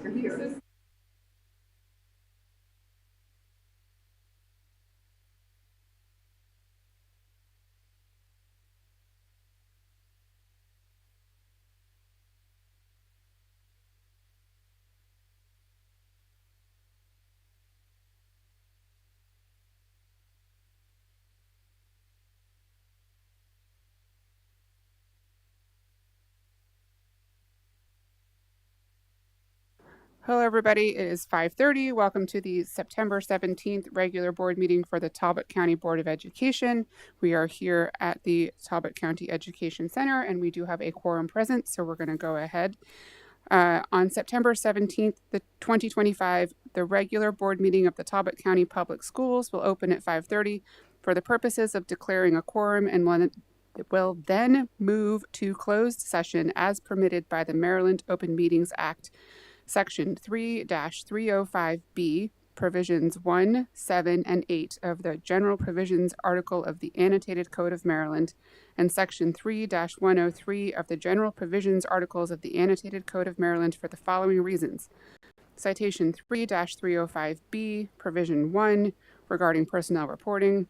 for here. Hello, everybody. It is 5:30. Welcome to the September 17th regular board meeting for the Talbot County Board of Education. We are here at the Talbot County Education Center, and we do have a quorum present, so we're going to go ahead. On September 17th, 2025, the regular board meeting of the Talbot County Public Schools will open at 5:30 for the purposes of declaring a quorum and will then move to closed session as permitted by the Maryland Open Meetings Act, Section 3-305B, Provisions 1, 7, and 8 of the General Provisions Article of the Annotated Code of Maryland, and Section 3-103 of the General Provisions Articles of the Annotated Code of Maryland for the following reasons. Citation 3-305B, Provision 1, regarding personnel reporting,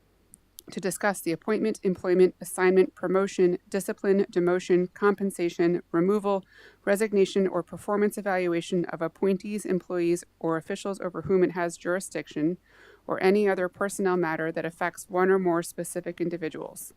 to discuss the appointment, employment, assignment, promotion, discipline, demotion, compensation, removal, resignation, or performance evaluation of appointees, employees, or officials over whom it has jurisdiction, or any other personnel matter that affects one or more specific individuals.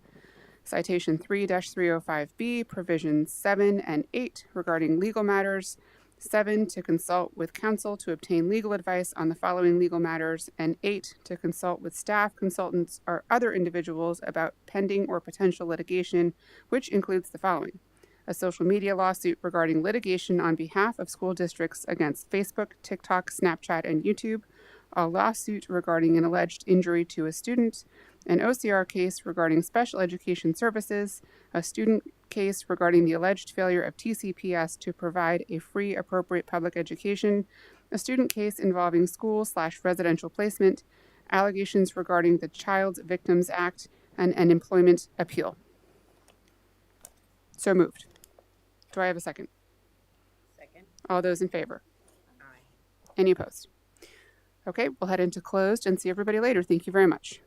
Citation 3-305B, Provisions 7 and 8 regarding legal matters. 7, to consult with counsel to obtain legal advice on the following legal matters, and 8, to consult with staff, consultants, or other individuals about pending or potential litigation, which includes the following: a social media lawsuit regarding litigation on behalf of school districts against Facebook, TikTok, Snapchat, and YouTube, a lawsuit regarding an alleged injury to a student, an OCR case regarding special education services, a student case regarding the alleged failure of TCPS to provide a free, appropriate public education, a student case involving school/residential placement, allegations regarding the Child Victims Act, and an employment appeal. So moved. Do I have a second? Second. All those in favor? Aye. Any opposed? Okay, we'll head into closed and see everybody later. Thank you very much.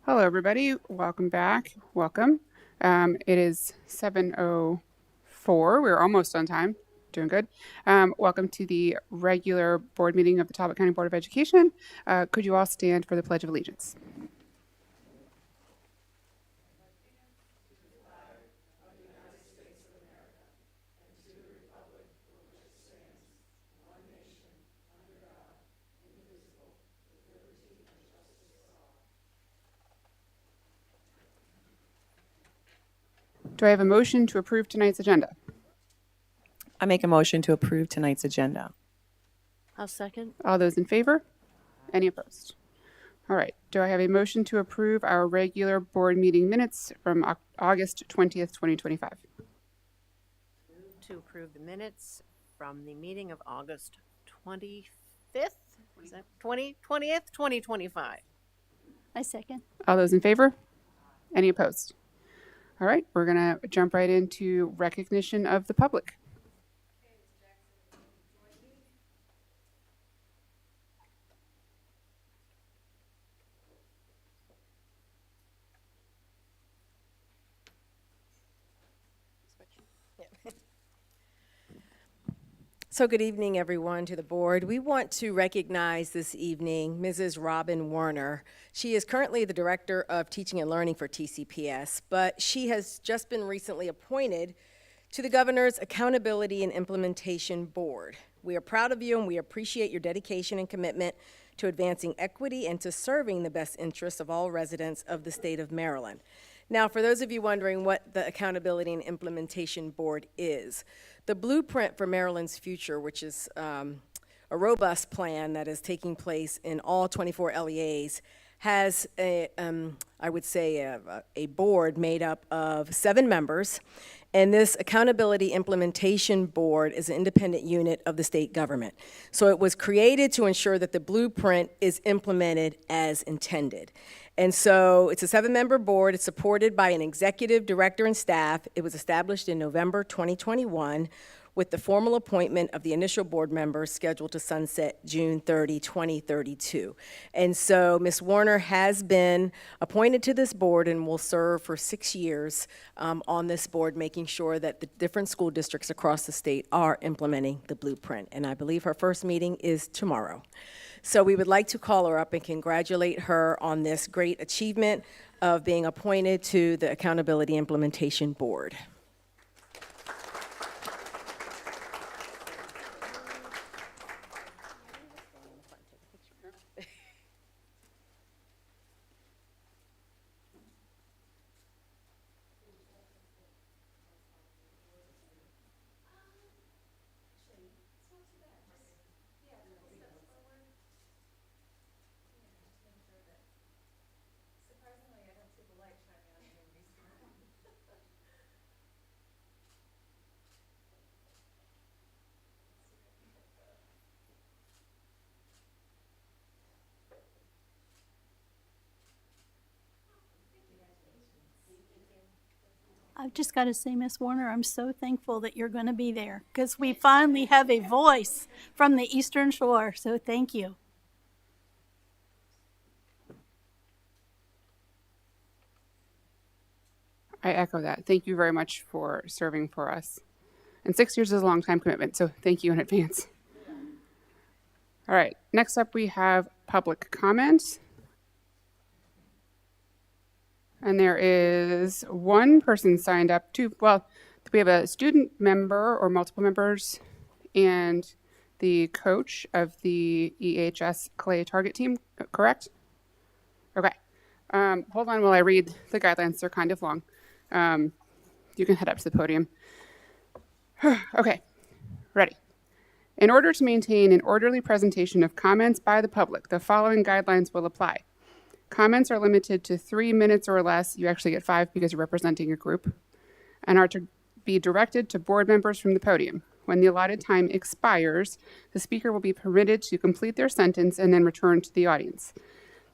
Hello, everybody. Welcome back. Welcome. It is 7:04. We're almost on time. Doing good. Welcome to the regular board meeting of the Talbot County Board of Education. Could you all stand for the Pledge of Allegiance? Do I have a motion to approve tonight's agenda? I make a motion to approve tonight's agenda. I'll second. All those in favor? Any opposed? All right. Do I have a motion to approve our regular board meeting minutes from August 20th, 2025? To approve the minutes from the meeting of August 25th? Is that 20th, 2025? I second. All those in favor? Any opposed? All right, we're going to jump right into recognition of the public. So good evening, everyone, to the board. We want to recognize this evening Mrs. Robin Werner. She is currently the Director of Teaching and Learning for TCPS, but she has just been recently appointed to the Governor's Accountability and Implementation Board. We are proud of you and we appreciate your dedication and commitment to advancing equity and to serving the best interests of all residents of the state of Maryland. Now, for those of you wondering what the Accountability and Implementation Board is, the blueprint for Maryland's future, which is a robust plan that is taking place in all 24 LEAs, has a board made up of 7 members, and this Accountability Implementation Board is an independent unit of the state government. So it was created to ensure that the blueprint is implemented as intended. And so it's a 7-member board. It's supported by an executive director and staff. It was established in November 2021 with the formal appointment of the initial board members scheduled to sunset June 30, 2032. And so Ms. Werner has been appointed to this board and will serve for 6 years on this board, making sure that the different school districts across the state are implementing the blueprint. And I believe her first meeting is tomorrow. So we would like to call her up and congratulate her on this great achievement of being appointed to the Accountability Implementation Board. I've just got to say, Miss Warner, I'm so thankful that you're going to be there because we finally have a voice from the Eastern Shore. So thank you. I echo that. Thank you very much for serving for us. And 6 years is a long time commitment, so thank you in advance. All right, next up we have public comment. And there is one person signed up to, well, we have a student member or multiple members and the coach of the EHS Clay Target Team, correct? Okay. Hold on while I read the guidelines. They're kind of long. You can head up to the podium. Okay, ready. In order to maintain an orderly presentation of comments by the public, the following guidelines will apply. Comments are limited to 3 minutes or less. You actually get 5 because you're representing a group, and are to be directed to board members from the podium. When the allotted time expires, the speaker will be permitted to complete their sentence and then return to the audience.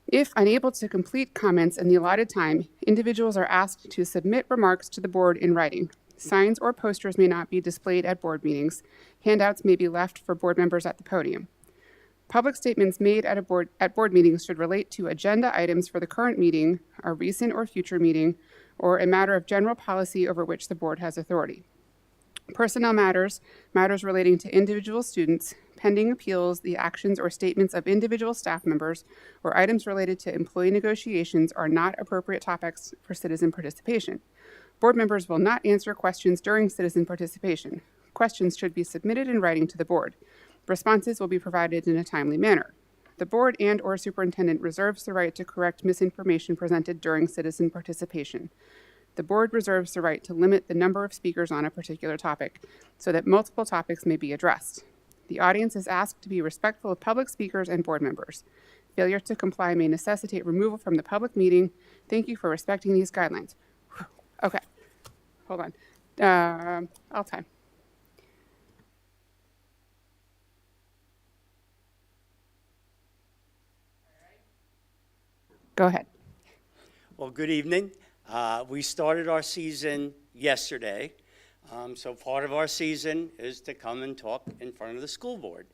If unable to complete comments in the allotted time, individuals are asked to submit remarks to the board in writing. Signs or posters may not be displayed at board meetings. Handouts may be left for board members at the podium. Public statements made at board meetings should relate to agenda items for the current meeting, a recent or future meeting, or a matter of general policy over which the board has authority. Personnel matters, matters relating to individual students, pending appeals, the actions or statements of individual staff members, or items related to employee negotiations are not appropriate topics for citizen participation. Board members will not answer questions during citizen participation. Questions should be submitted in writing to the board. Responses will be provided in a timely manner. The board and/or superintendent reserves the right to correct misinformation presented during citizen participation. The board reserves the right to limit the number of speakers on a particular topic so that multiple topics may be addressed. The audience is asked to be respectful of public speakers and board members. Failure to comply may necessitate removal from the public meeting. Thank you for respecting these guidelines. Okay, hold on. I'll time. Go ahead. Well, good evening. We started our season yesterday. So part of our season is to come and talk in front of the school board.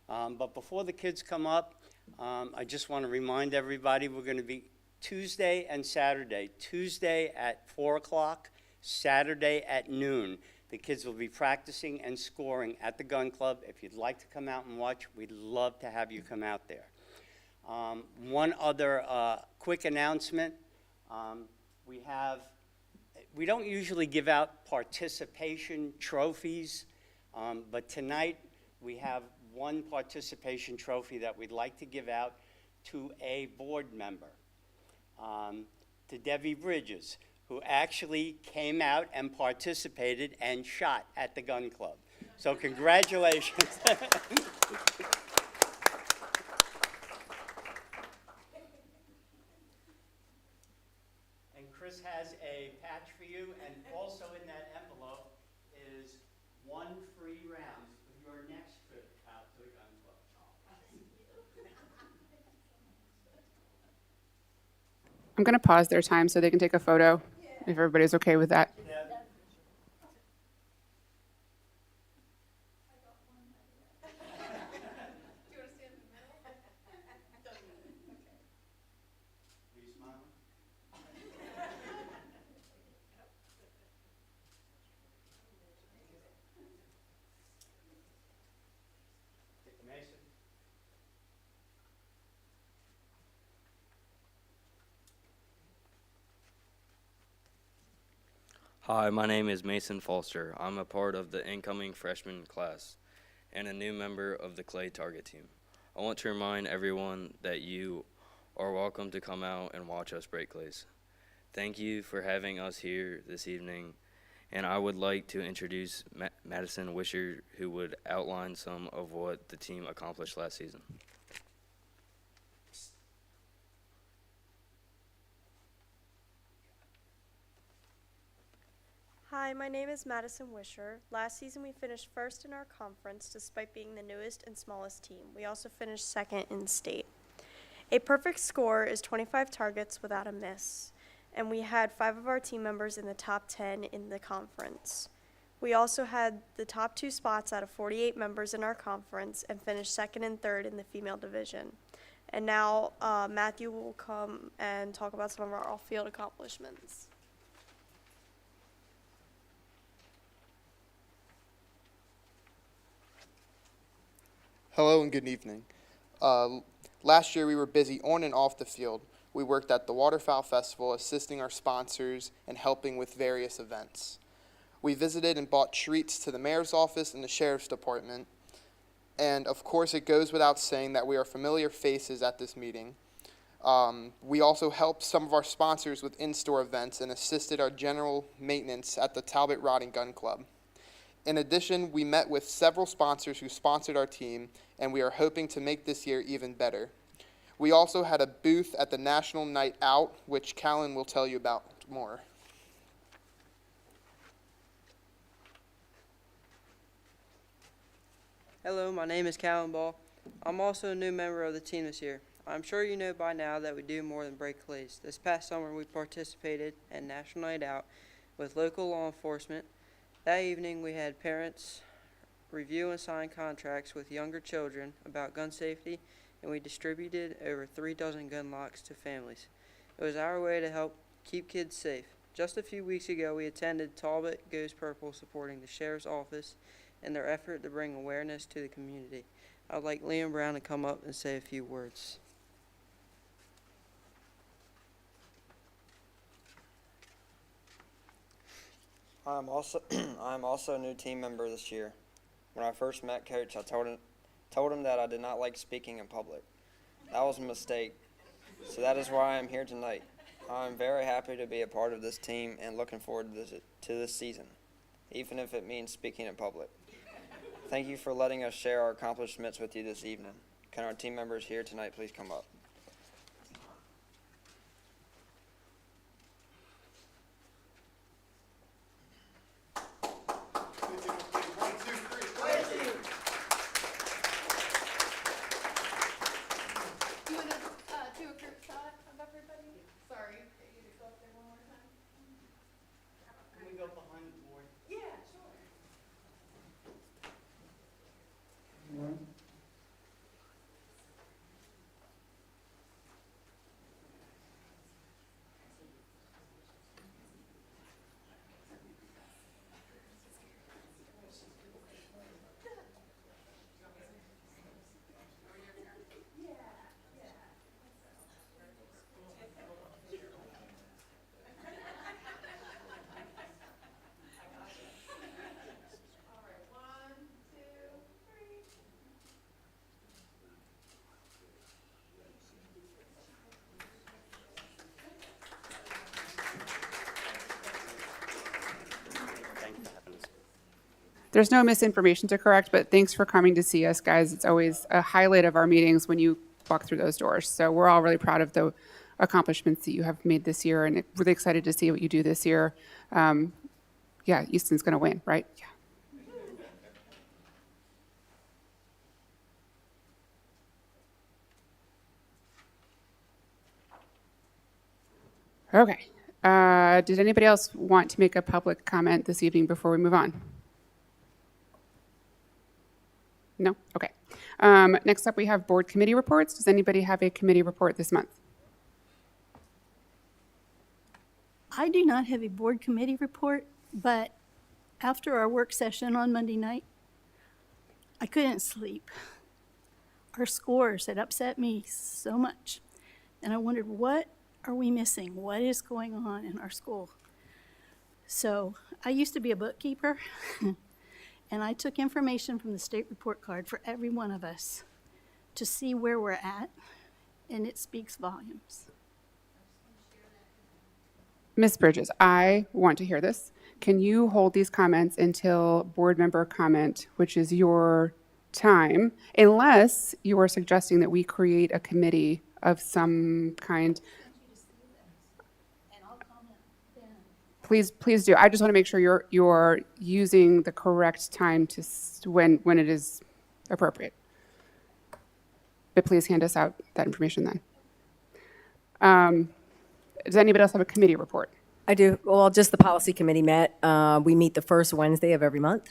But before the kids come up, I just want to remind everybody we're going to be Tuesday and Saturday. Tuesday at 4 o'clock, Saturday at noon. The kids will be practicing and scoring at the gun club. If you'd like to come out and watch, we'd love to have you come out there. One other quick announcement. We don't usually give out participation trophies, but tonight we have one participation trophy that we'd like to give out to a board member, to Debbie Bridges, who actually came out and participated and shot at the gun club. So congratulations. Chris has a patch for you, and also in that envelope is 1 free round for your next trip out to the gun club. I'm going to pause their time so they can take a photo, if everybody's okay with that. Yeah. Are you smiling? Mason? Hi, my name is Mason Foster. I'm a part of the incoming freshman class and a new member of the Clay Target team. I want to remind everyone that you are welcome to come out and watch us break clays. Thank you for having us here this evening, and I would like to introduce Madison Wisher, who would outline some of what the team accomplished last season. Hi, my name is Madison Wisher. Last season we finished first in our conference despite being the newest and smallest team. We also finished second in state. A perfect score is 25 targets without a miss, and we had 5 of our team members in the top 10 in the conference. We also had the top 2 spots out of 48 members in our conference and finished second and third in the female division. And now Matthew will come and talk about some of our off-field accomplishments. Hello and good evening. Last year we were busy on and off the field. We worked at the Waterfowl Festival, assisting our sponsors and helping with various events. We visited and bought treats to the mayor's office and the sheriff's department. And of course it goes without saying that we are familiar faces at this meeting. We also helped some of our sponsors with in-store events and assisted our general maintenance at the Talbot Rod and Gun Club. In addition, we met with several sponsors who sponsored our team, and we are hoping to make this year even better. We also had a booth at the National Night Out, which Callan will tell you about more. Hello, my name is Callan Ball. I'm also a new member of the team this year. I'm sure you know by now that we do more than break clays. This past summer we participated in National Night Out with local law enforcement. That evening we had parents review and sign contracts with younger children about gun safety, and we distributed over 3 dozen gun locks to families. It was our way to help keep kids safe. Just a few weeks ago, we attended Talbot Goes Purple supporting the Sheriff's Office in their effort to bring awareness to the community. I would like Liam Brown to come up and say a few words. I'm also a new team member this year. When I first met Coach, I told him that I did not like speaking in public. That was a mistake. So that is why I'm here tonight. I'm very happy to be a part of this team and looking forward to this season, even if it means speaking in public. Thank you for letting us share our accomplishments with you this evening. Can our team members here tonight please come up? Do you want to do a group shot of everybody? Sorry, you just go up there one more time. Can we go behind the board? There's no misinformation to correct, but thanks for coming to see us, guys. It's always a highlight of our meetings when you walk through those doors. So we're all really proud of the accomplishments that you have made this year, and really excited to see what you do this year. Yeah, Easton's going to win, right? Yeah. Okay. Did anybody else want to make a public comment this evening before we move on? No? Okay. Next up, we have board committee reports. Does anybody have a committee report this month? I do not have a board committee report, but after our work session on Monday night, I couldn't sleep. Our scores had upset me so much, and I wondered, what are we missing? What is going on in our school? So I used to be a bookkeeper, and I took information from the state report card for every one of us to see where we're at, and it speaks volumes. Ms. Bridges, I want to hear this. Can you hold these comments until board member comment, which is your time, unless you are suggesting that we create a committee of some kind? Please do. I just want to make sure you're using the correct time to when it is appropriate. But please hand us out that information then. Does anybody else have a committee report? I do. Well, just the policy committee met. We meet the first Wednesday of every month.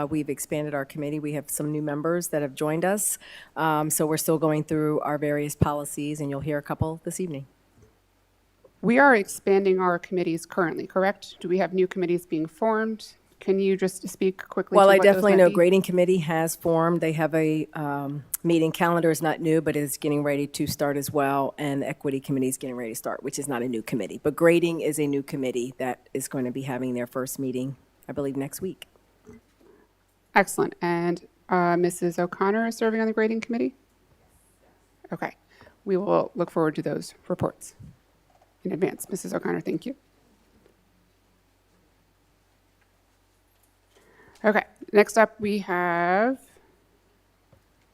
We've expanded our committee. We have some new members that have joined us. So we're still going through our various policies, and you'll hear a couple this evening. We are expanding our committees currently, correct? Do we have new committees being formed? Can you just speak quickly Well, to I what those definitely might know be? grading committee has formed. They have a meeting calendar is not new, but is getting ready to start as well. And the equity committee is getting ready to start, which is not a new committee. But grading is a new committee that is going to be having their first meeting, I believe, next week. Excellent. And Mrs. O'Connor is serving on the grading committee? Okay. We will look forward to those reports in advance. Mrs. O'Connor, thank you. Okay, next up we have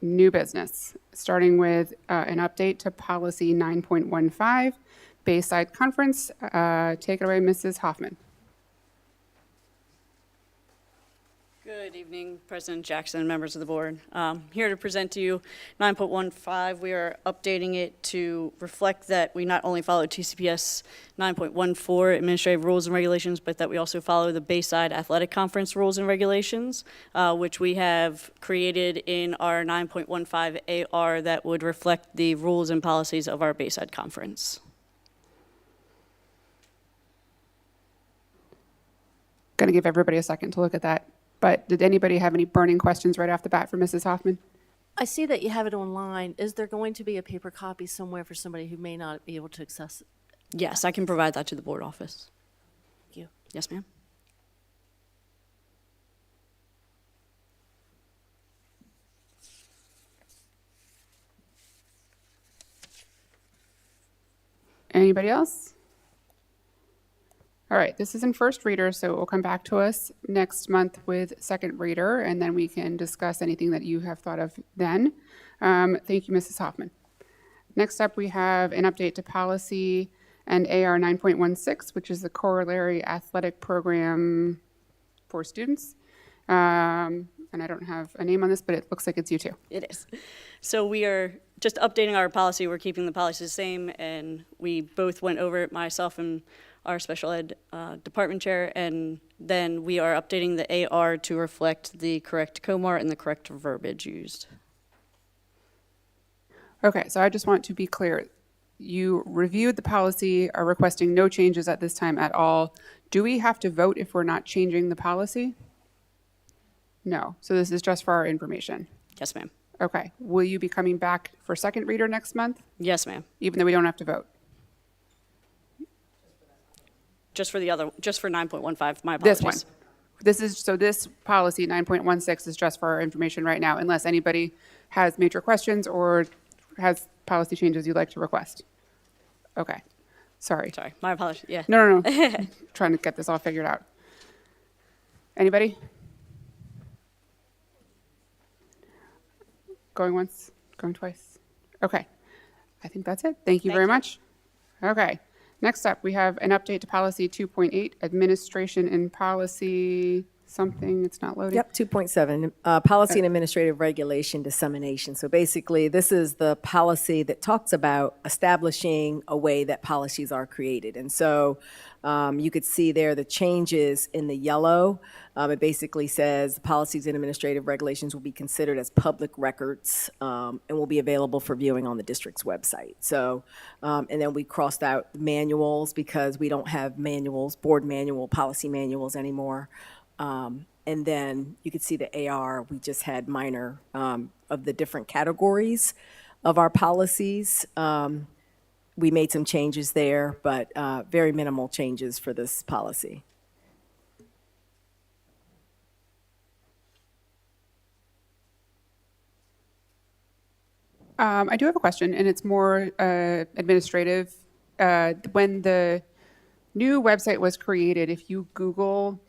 new business, starting with an update to policy 9.15, Bayside Conference. Take it away, Mrs. Hoffman. Good Good evening, President Jackson and members of the board. Here to present to you 9.15. We are updating it to reflect that we not only follow TCPS 9.14 administrative rules and regulations, but that we also follow the Bayside Athletic Conference rules and regulations, which we have created in our 9.15 AR that would reflect the rules and policies of our Bayside Conference. Going to give everybody a second to look at that. But did anybody have any burning questions right off the bat for Mrs. Hoffman? I see that you have it online. Is there going to be a paper copy somewhere for somebody who may not be able to access it? Yes, I can provide that to the board office. Thank you. Yes, ma'am. Anybody else? All right, this is in first reader, so it will come back to us next month with second reader, and then we can discuss anything that you have thought of then. Thank you, Mrs. Hoffman. Next up, we have an update to policy and AR 9.16, which is the corollary athletic program for students. And I don't have a name on this, but it looks like it's you too. It is. So we are just updating our policy. We're keeping the policy the same, and we both went over it, myself and our special ed department chair, and then we are updating the AR to reflect the correct COMAR and the correct verbiage used. Okay, so I just want to be clear. You reviewed the policy, are requesting no changes at this time at all. Do we have to vote if we're not changing the policy? No, so this is just for our information. Yes, ma'am. Okay, will you be coming back for second reader next month, Yes, ma'am. even though we don't have to vote? Just for 9.15, my This apologies. one. This policy 9.16 is just for our information right now, unless anybody has major questions or has policy changes you'd like to request. Okay, sorry. Sorry, my apologies, yeah. No. Trying to get this all figured out. Anybody? Going once, going twice? Okay, I think that's it. Thank you very much. Okay, next up, we have an update to policy 2.8, administration and policy something, it's not loading. Yep, 2.7, policy and administrative regulation dissemination. So basically, this is the policy that talks about establishing a way that policies are created. And so you could see there the changes in the yellow. It basically says the policies and administrative regulations will be considered as public records and will be available for viewing on the district's website. So, and then we crossed out manuals because we don't have manuals, board manual, policy manuals anymore. And then you could see the AR, we just had minor of the different categories of our policies. We made some changes there, but very minimal changes for this policy. I do have a question, and it's more administrative. When the new website was created, if you Google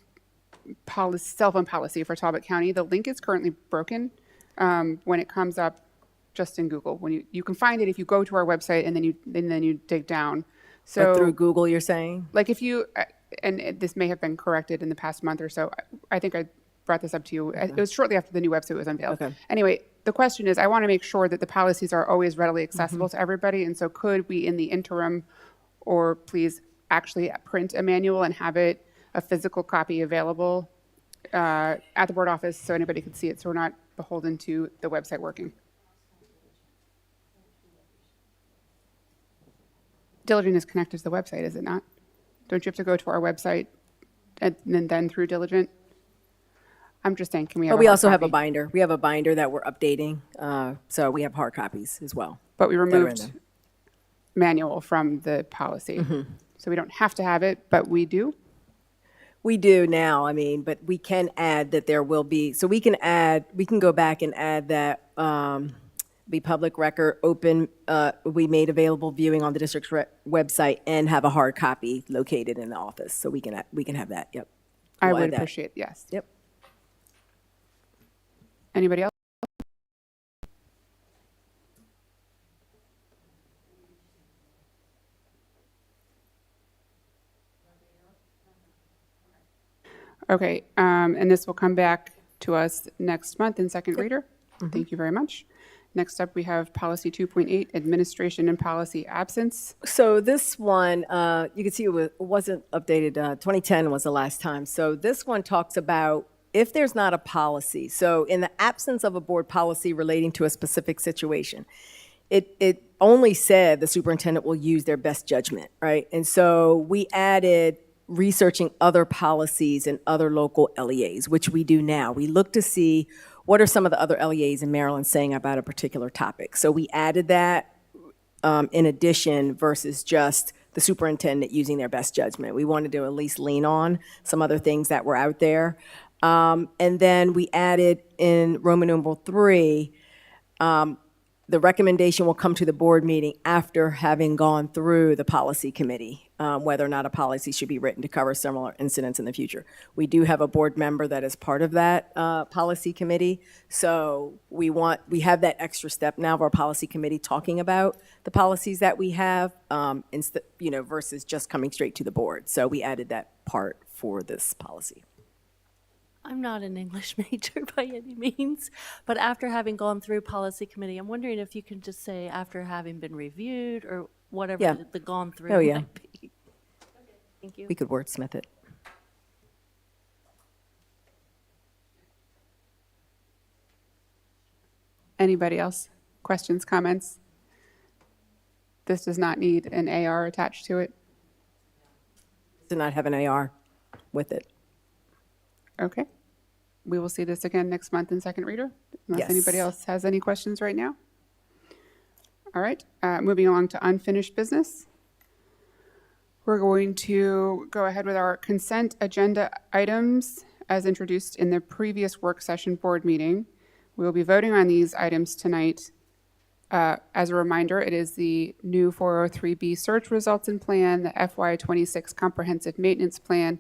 cell phone policy for Talbot County, the link is currently broken when it comes up just in Google. When you can find it if you go to our website and then you dig down. So Through Google, you're saying? like if you and this may have been corrected in the past month or so. I think I brought this up to you. It was shortly after the new website was unveiled. Okay. Anyway, the question is, I want to make sure that the policies are always readily accessible to everybody. And so could we, in the interim, or please actually print a manual and have it a physical copy available at the board office so anybody could see it, so we're not beholden to the website working? Diligent is connected to the website, is it not? Don't you have to go to our website and then through Diligent? I'm just saying, can we have But we hard also have a copy? binder. We have a binder that we're updating, so we have hard copies as well. But we that are in removed there. manual from the policy. So we don't have to have it, but we do. We do now, I mean, but we can add that there will be, so we can go back and add that be public record, open, we made available viewing on the district's website and have a hard copy located in the office. So we can have that, yep. I We'll would add that. appreciate, yes. Yep. Anybody else? Okay, and this will come back to us next month in second reader. Thank you very much. Next up, we have policy 2.8, administration and policy absence. So this one, you can see it wasn't updated, 2010 was the last time. So this one talks about if there's not a policy, so in the absence of a board policy relating to a specific situation, it only said the superintendent will use their best judgment, right? And so we added researching other policies and other local LEAs, which we do now. We look to see what are some of the other LEAs in Maryland saying about a particular topic. So we added that in addition versus just the superintendent using their best judgment. We wanted to at least lean on some other things that were out there. And then we added in Roman numeral 3, the recommendation will come to the board meeting after having gone through the policy committee, whether or not a policy should be written to cover similar incidents in the future. We do have a board member that is part of that policy committee, so we have that extra step now of our policy committee talking about the policies that we have, versus just coming straight to the board. So we added that part for this policy. I'm not an English major by any means, but after having gone through policy committee, I'm wondering if you can just say after having been reviewed or whatever Yeah. the gone through Oh, yeah. might be. Thank you. We could wordsmith it. Anybody else? Questions, comments? This does not need an AR attached to it. Did not have an AR with it. Okay. We will see this again next month in second reader, unless Yes. anybody else has any questions right now. All right, moving along to unfinished business. We're going to go ahead with our consent agenda items as introduced in the previous work session board meeting. We will be voting on these items tonight. As a reminder, it is the new 403B search results and plan, the FY26 comprehensive maintenance plan,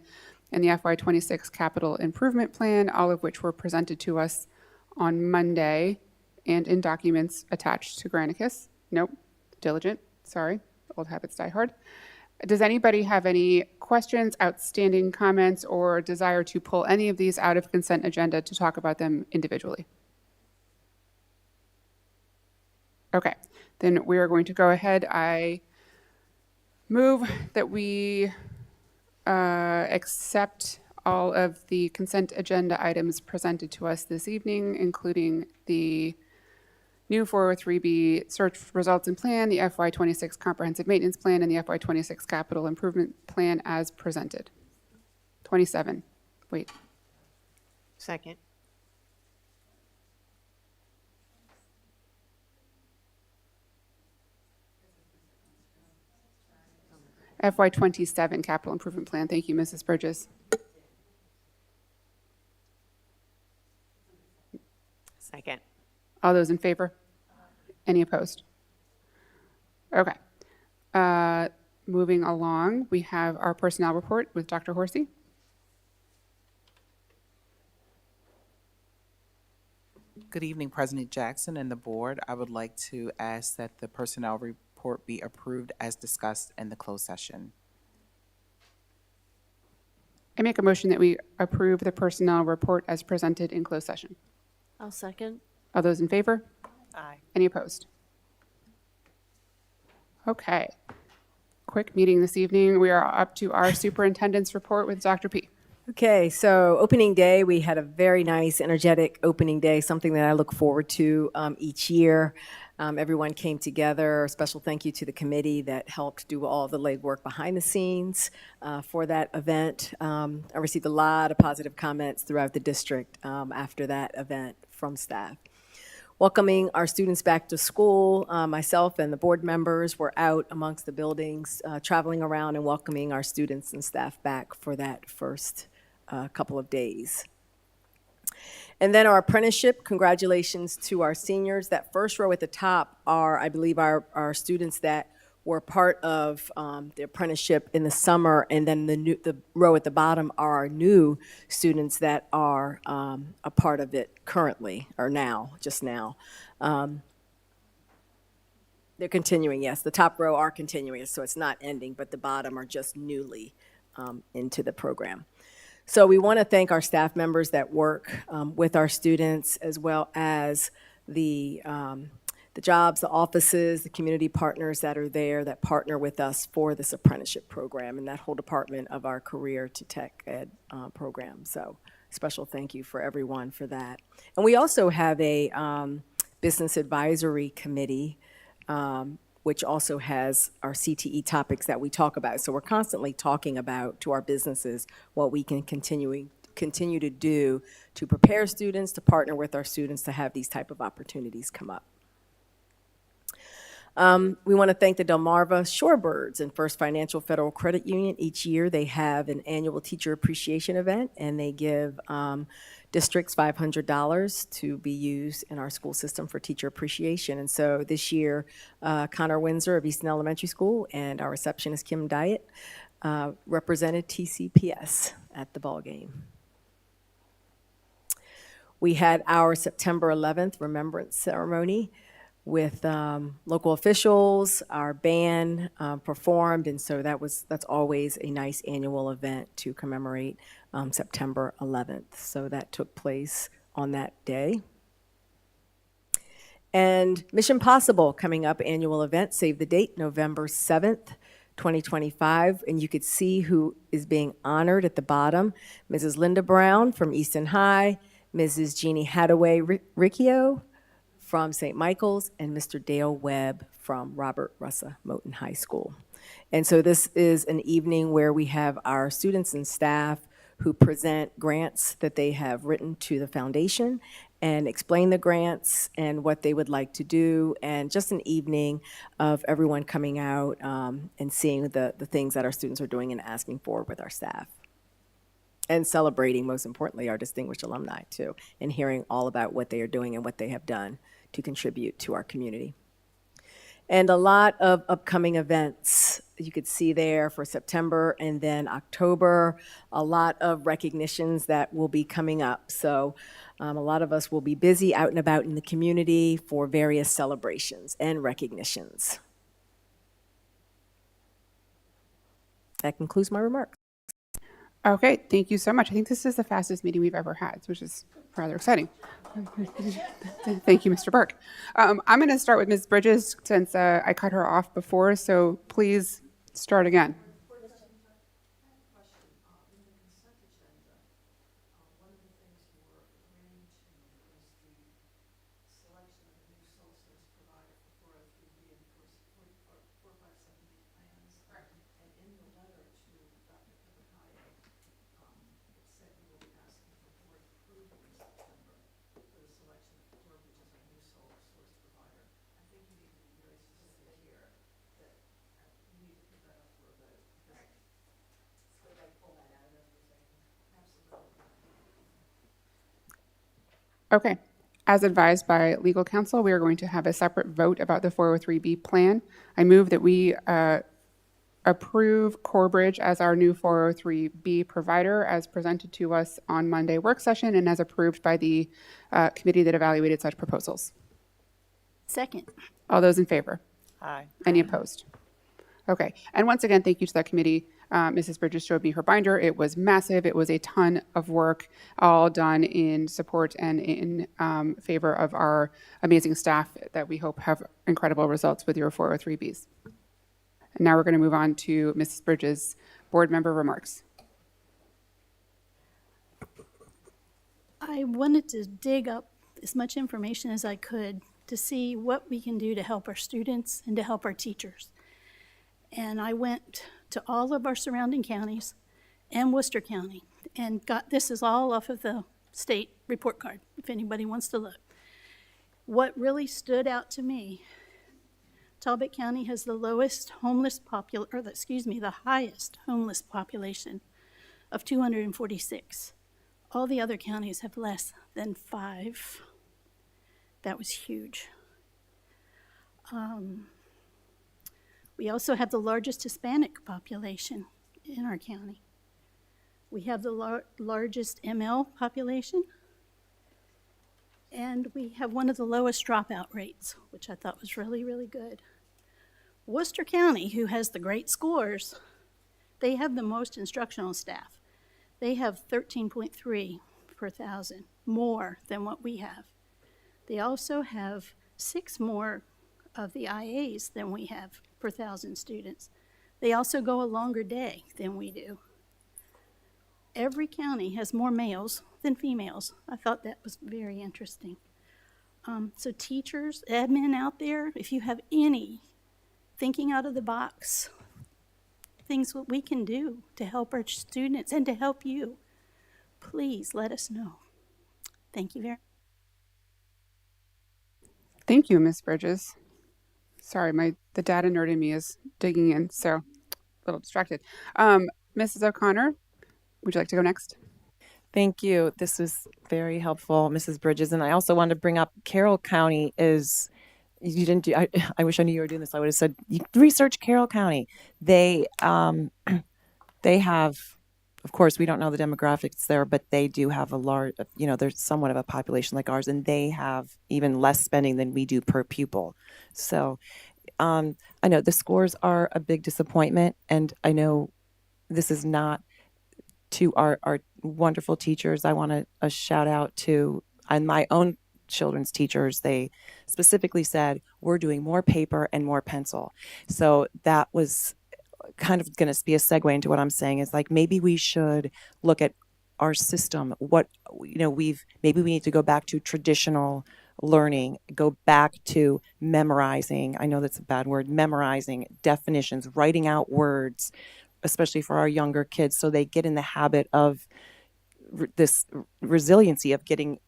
and the FY26 capital improvement plan, all of which were presented to us on Monday and in documents attached to Granicus. Nope, diligent, sorry, old habits die hard. Does anybody have any questions, outstanding comments, or desire to pull any of these out of consent agenda to talk about them individually? Okay, then we are going to go ahead. I move that we accept all of the consent agenda items presented to us this evening, including the new 403B search results and plan, the FY26 comprehensive maintenance plan, and the FY26 capital improvement plan as presented. 27. Wait. Second. FY27 capital improvement plan. Thank you, Mrs. Burgess. Second. All those in favor? Any opposed? Okay. Moving along, we have our personnel report with Dr. Horsey. Good evening, President Jackson and the board. I would like to ask that the personnel report be approved as discussed in the closed session. I make a motion that we approve the personnel report as presented in closed session. I'll second. All those in favor? Aye. Any opposed? Okay. Quick meeting this evening. We are up to our superintendent's report with Dr. P. Okay, so opening day, we had a very nice, energetic opening day, something that I look forward to each year. Everyone came together. A special thank you to the committee that helped do all the legwork behind the scenes for that event. I received a lot of positive comments throughout the district after that event from staff. Welcoming our students back to school, myself and the board members were out amongst the buildings, traveling around and welcoming our students and staff back for that first couple of days. And then our apprenticeship, congratulations to our seniors. That first row at the top are, I believe, our students that were part of the apprenticeship in the summer, and then the row at the bottom are our new students that are a part of it currently, or now, just now. They're continuing, yes. The top row are continuing, so it's not ending, but the bottom are just newly into the program. So we want to thank our staff members that work with our students, as well as the jobs, the offices, the community partners that are there that partner with us for this apprenticeship program and that whole department of our career to tech ed program. So special thank you for everyone for that. And we also have a business advisory committee, which also has our CTE topics that we talk about. So we're constantly talking about to our businesses what we can continue to do to prepare students, to partner with our students to have these type of opportunities come up. We want to thank the Delmarva Shorebirds and First Financial Federal Credit Union. Each year they have an annual teacher appreciation event, and they give districts $500 to be used in our school system for teacher appreciation. And so this year, Connor Windsor of Easton Elementary School and our receptionist Kim Diet represented TCPS at the ball game. We had our September 11th Remembrance Ceremony with local officials. Our band performed, and so that's always a nice annual event to commemorate September 11th. So that took place on that day. And Mission Possible coming up, annual event, save the date, November 7th, 2025. And you could see who is being honored at the bottom. Mrs. Linda Brown from Easton High, Mrs. Jeannie Hadaway Riccio from St. Michael's, and Mr. Dale Webb from Robert Russa Moton High School. And so this is an evening where we have our students and staff who present grants that they have written to the foundation and explain the grants and what they would like to do, and just an evening of everyone coming out and seeing the things that our students are doing and asking for with our staff. And celebrating, most importantly, our distinguished alumni, too, and hearing all about what they are doing and what they have done to contribute to our community. And a lot of upcoming events you could see there for September and then October, a lot of recognitions that will be coming up. So a lot of us will be busy out and about in the community for various celebrations and recognitions. That concludes my remarks. Okay, thank you so much. I think this is the fastest meeting we've ever had, which is rather exciting. Thank you, Mr. Burke. I'm going to start with Ms. Bridges since I cut her off before, so please start again. Okay. As advised by legal counsel, we are going to have a separate vote about the 403B plan. I move that we approve Corebridge as our new 403B provider as presented to us on Monday work session and as approved by the committee that evaluated such proposals. Second. All those in favor? Aye. Any opposed? Okay. And once again, thank you to that committee. Mrs. Bridges showed me her binder. It was massive. It was a ton of work, all done in support and in favor of our amazing staff that we hope have incredible results with your 403Bs. And now we're going to move on to Mrs. Bridges' board member remarks. I wanted to dig up as much information as I could to see what we can do to help our students and to help our teachers. And I went to all of our surrounding counties and Worcester County and this is all off of the state report card, if anybody wants to look. What really stood out to me, Talbot County has the highest homeless population of 246. All the other counties have less than 5. That was huge. We also have the largest Hispanic population in our county. We have the largest ML population, and we have one of the lowest dropout rates, which I thought was really, really good. Worcester County, who has the great scores, they have the most instructional staff. They have 13.3 per thousand, more than what we have. They also have 6 more of the IAs than we have per thousand students. They also go a longer day than we do. Every county has more males than females. I thought that was very interesting. So teachers, admin out there, if you have any thinking out of the box, things what we can do to help our students and to help you, please let us know. Thank you very much. Thank you, Ms. Bridges. Sorry, the data nerd in me is digging in, so a little distracted. Mrs. O'Connor, would you like to go next? Thank you. This was very helpful, Mrs. Bridges. And I also wanted to bring up Carroll County is, you didn't do, I wish I knew you were doing this. I would have said, research Carroll County. They have, of course, we don't know the demographics there, but they do have a large, they're somewhat of a population like ours, and they have even less spending than we do per pupil. So I know the scores are a big disappointment, and I know this is not to our wonderful teachers. I want a shout out to my own children's teachers. They specifically said, we're doing more paper and more pencil. So that was kind of going to be a segue into what I'm saying is like, maybe we should look at our system. Maybe we need to go back to traditional learning, go back to memorizing. I know that's a bad word, memorizing definitions, writing out words, especially for our younger kids, so they get in the habit of this resiliency of getting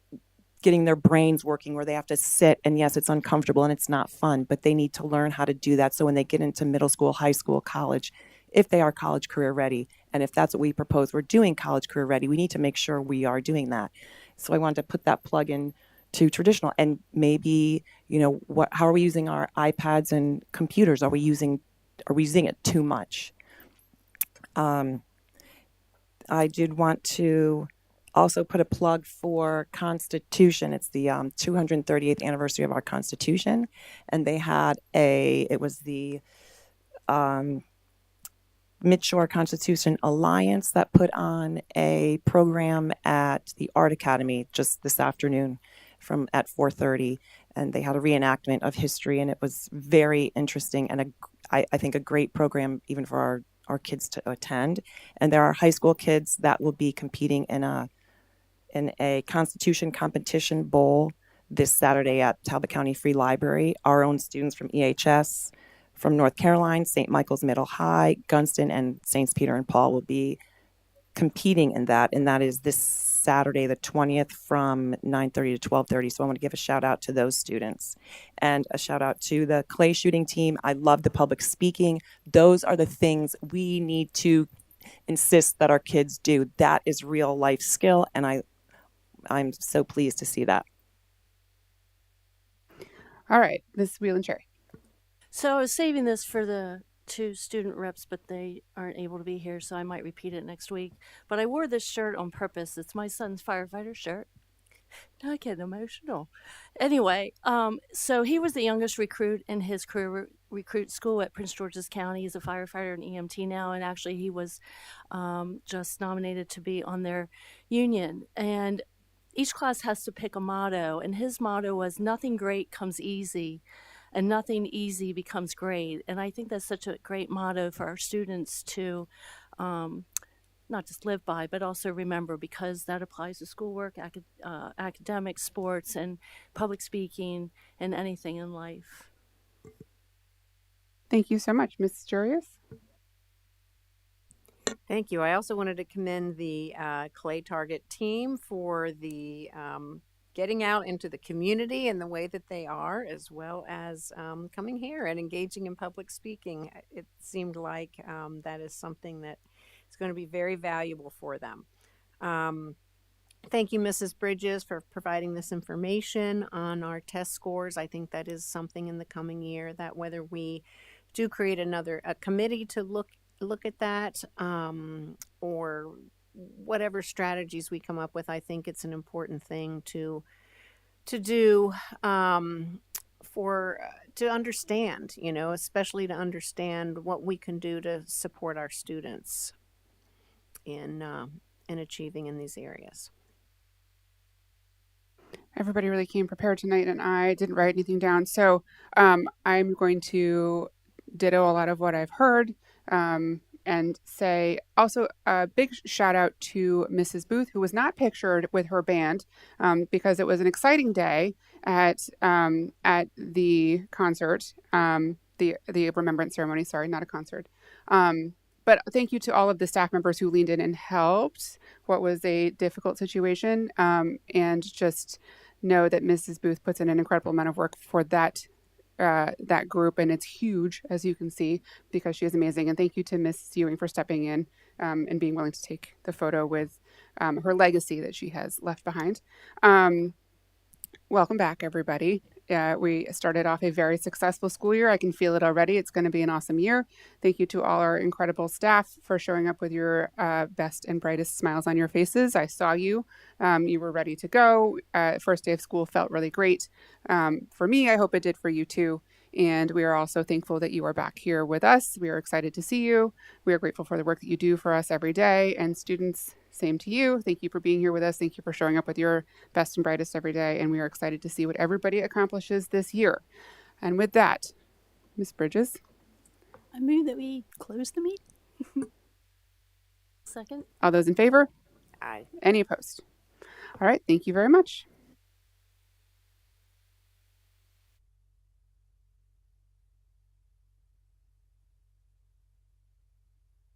their brains working, where they have to sit, and yes, it's uncomfortable and it's not fun, but they need to learn how to do that. So when they get into middle school, high school, college, if they are college career ready, and if that's what we propose, we're doing college career ready, we need to make sure we are doing that. So I wanted to put that plug in to traditional, and maybe, how are we using our iPads and computers? Are we using it too much? I did want to also put a plug for Constitution. It's the 238th anniversary of our Constitution, and they had it was the Midshore Constitution Alliance that put on a program at the Art Academy just this afternoon at 4:30, and they had a reenactment of history, and it was very interesting and I think a great program even for our kids to attend. And there are high school kids that will be competing in a Constitution competition bowl this Saturday at Talbot County Free Library. Our own students from EHS, from North Carolina, St. Michael's Middle High, Gunston, and Saints Peter and Paul will be competing in that, and that is this Saturday, the 20th, from 9:30 to 12:30. So I want to give a shout out to those students, and a shout out to the clay shooting team. I love the public speaking. Those are the things we need to insist that our kids do. That is real life skill, and I'm so pleased to see that. All right, Ms. Whelan-Cherry. So I was saving this for the 2 student reps, but they aren't able to be here, so I might repeat it next week. But I wore this shirt on purpose. It's my son's firefighter shirt. I get emotional. Anyway, so he was the youngest recruit in his career recruit school at Prince George's County. He's a firefighter and EMT now, and actually he was just nominated to be on their union. And each class has to pick a motto, and his motto was, nothing great comes easy, and nothing easy becomes great. And I think that's such a great motto for our students to not just live by, but also remember, because that applies to schoolwork, academics, sports, and public speaking, and anything in life. Thank you so much. Ms. Jurius? Thank you. I also wanted to commend the Clay Target team for the getting out into the community in the way that they are, as well as coming here and engaging in public speaking. It seemed like that is something that is going to be very valuable for them. Thank you, Mrs. Bridges, for providing this information on our test scores. I think that is something in the coming year that whether we do create a committee to look at that or whatever strategies we come up with, I think it's an important thing to do to understand, especially to understand what we can do to support our students in and achieving in these areas. Everybody really came prepared tonight, and I didn't write anything down. So I'm going to ditto a lot of what I've heard and say also a big shout out to Mrs. Booth, who was not pictured with her band because it was an exciting day at the concert, the remembrance ceremony. Sorry, not a concert. But thank you to all of the staff members who leaned in and helped what was a difficult situation. And just know that Mrs. Booth puts in an incredible amount of work for that group, and it's huge, as you can see, because she is amazing. And thank you to Miss Ewing for stepping in and being willing to take the photo with her legacy that she has left behind. Welcome back, everybody. We started off a very successful school year. I can feel it already. It's going to be an awesome year. Thank you to all our incredible staff for showing up with your best and brightest smiles on your faces. I saw you. You were ready to go. First day of school felt really great. For me, I hope it did for you too. And we are also thankful that you are back here with us. We are excited to see you. We are grateful for the work that you do for us every day. And students, same to you. Thank you for being here with us. Thank you for showing up with your best and brightest every day. And we are excited to see what everybody accomplishes this year. And with that, Ms. Bridges. I move that we close the meeting. Second? All those in favor? Aye. Any opposed? All right. Thank you very much.